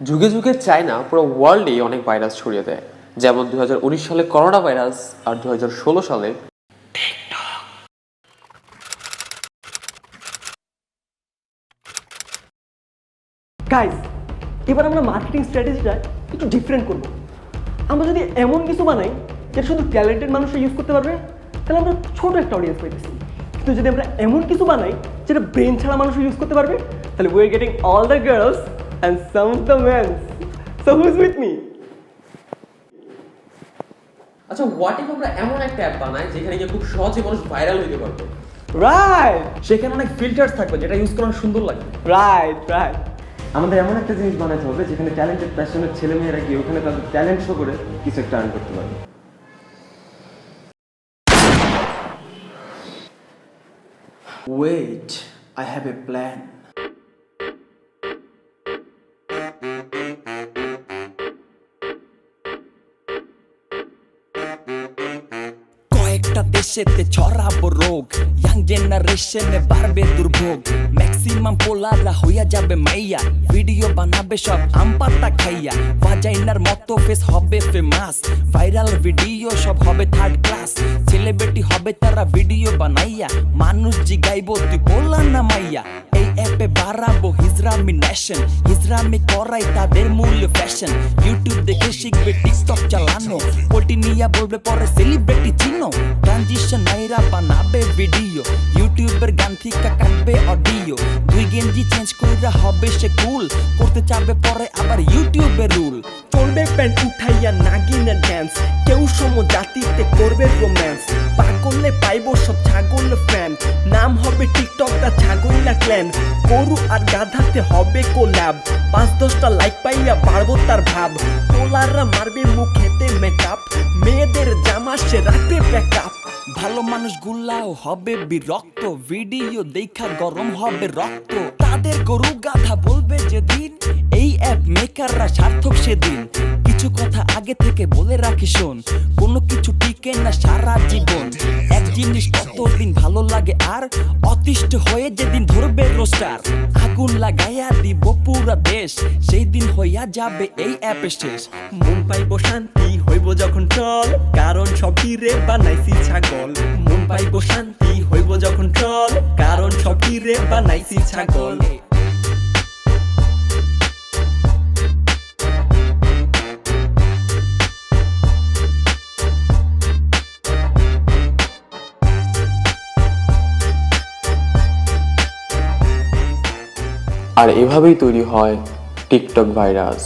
যুগে যুগে চায়না পুরো ওয়ার্ল্ডেই অনেক ভাইরাস ছড়িয়ে দেয়, যেমন 2019 সালে করোনা ভাইরাস আর 2016 সালে গাইস, এবার আমরা মার্কেটিং স্ট্র্যাটেজিটা একটু ডিফারেন্ট করব। আমরা যদি এমন কিছু বানাই যেটা শুধু ট্যালেন্টেড মানুষরা ইউজ করতে পারবে, তাহলে আমরা ছোট একটা অডিয়েন্স পাইতেছি। কিন্তু যদি আমরা এমন কিছু বানাই যেটা ব্রেন ছাড়া মানুষ ইউজ করতে পারবে, তাহলে we are getting all the girls and some of the mens. So who is with me? আচ্ছা, হোয়াট ইফ আমরা এমন একটা অ্যাপ বানাই যেখানে গিয়ে খুব সহজে মানুষ ভাইরাল হতে পারবে? রাইট সেখানে অনেক ফিল্টার্স থাকবে যেটা ইউজ করার সুন্দর লাগবে। রাইট রাইট আমাদের এমন একটা জিনিস বানাতে হবে যেখানে ট্যালেন্টেড প্যাশনের ছেলেমেয়েরা গিয়ে ওখানে তাদের ট্যালেন্ট শো করে কিছু একটা আর্ন করতে পারবে। Wait, I have a plan. কয়েকটা দেশেতে ছড়াবো রোগ, ইয়াং জেনারেশনে বাড়বে দুর্ভোগ, ম্যাক্সিমাম পোলাররা হইয়া যাবে মাইয়া, ভিডিও বানাবে সব আম পাতা খাইয়া, ভাজাইনার মতো ফেস হবে ফেমাস, ভাইরাল ভিডিও সব হবে থার্ড ক্লাস, সেলিব্রিটি হবে তারা ভিডিও বানাইয়া, মানুষ জিগাইবো তুই পোলা না মাইয়া। এই অ্যাপে বাড়াবো হিজরামি নেশন, হিজরামি করাই তাদের মূল্য ফ্যাশন, ইউটিউব দেখে শিখবে টিকটক চালানো, পোল্টি নিয়া বলবে পরে সেলিব্রিটি চিনো, ট্রানজিশন নাইরা বানাবে ভিডিও, ইউটিউবের গান থেকে কাটবে অডিও, দুই গেঞ্জি চেঞ্জ কইরা হবে সে কুল, করতে চাবে পরে আবার ইউটিউবে রুল, চলবে প্যান্ট উঠাইয়া নাগিনের ড্যান্স, কেউ সম জাতিতে করবে রোম্যান্স, পাগলে পাইবো সব ছাগল ফ্যান, নাম হবে টিকটক দা ছাগল্লা ক্ল্যান, গরু আর গাধাতে হবে কোল্যাব, 5-10টা লাইক পাইয়া বাড়বো তার ভাব, পোলাররা মারবে মুখেতে মেকআপ, মেয়েদের জামা সে রাখবে ব্যাকআপ, ভালো মানুষ গুলাও হবে বিরক্ত, ভিডিও দেখা গরম হবে রক্ত, তাদের গরু গাধা বলবে যেদিন এই অ্যাপ মেকাররা সার্থক সেদিন, কিছু কথা আগে থেকে বলে রাখি শোন, কোনো কিছু টিকে না সারা জীবন, এক জিনিস কতদিন ভালো লাগে আর অতিষ্ঠ হয়ে যেদিন ধরবে রোস্টার, আগুন লাগাইয়া দিব পুরা দেশ, সেই দিন হইয়া যাবে এই অ্যাপে শেষ, মন পাইব শান্তি হইব যখন ট্রল, কারণ সবই রে বানাইছি ছাগল, মন পাইব শান্তি হইব যখন ট্রল, কারণ সবই রে বানাইছি ছাগল। আর এভাবেই তৈরি হয় টিকটক ভাইরাস।